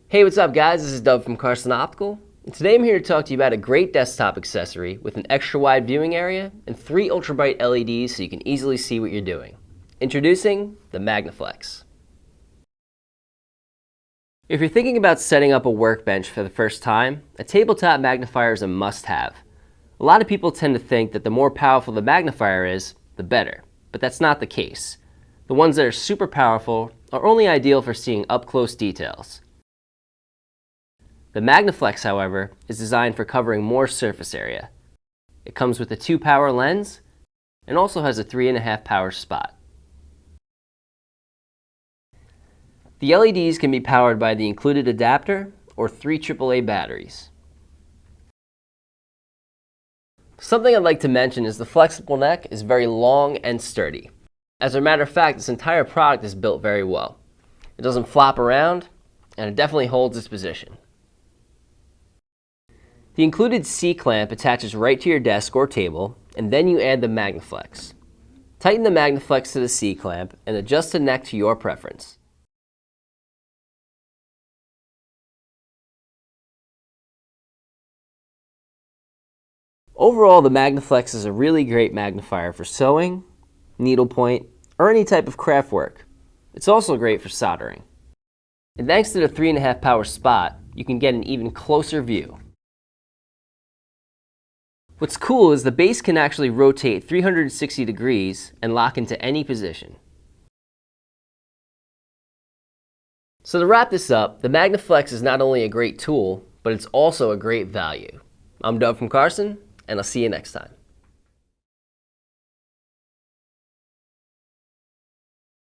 Hey, what's up guys? This is Doug from Carson Optical. And today I'm here to talk to you about a great desktop accessory with an extra wide viewing area and 3 ultra bright LEDs so you can easily see what you're doing. Introducing the MagniFlex. If you're thinking about setting up a workbench for the first time, a tabletop magnifier is a must-have. A lot of people tend to think that the more powerful the magnifier is, the better. But that's not the case. The ones that are super powerful are only ideal for seeing up-close details. The MagniFlex, however, is designed for covering more surface area. It comes with a 2-power lens and also has a 3.5 power spot. The LEDs can be powered by the included adapter or 3 AAA batteries. Something I'd like to mention is the flexible neck is very long and sturdy. As a matter of fact, this entire product is built very well. It doesn't flop around, and it definitely holds its position. The included C-clamp attaches right to your desk or table, and then you add the MagniFlex. Tighten the MagniFlex to the C-clamp and adjust the neck to your preference. Overall, the MagniFlex is a really great magnifier for sewing, needlepoint, or any type of craft work. It's also great for soldering. And thanks to the 3.5 power spot, you can get an even closer view. What's cool is the base can actually rotate 360 degrees and lock into any position. So to wrap this up, the MagniFlex is not only a great tool, but it's also a great value. I'm Doug from Carson, and I'll see you next time.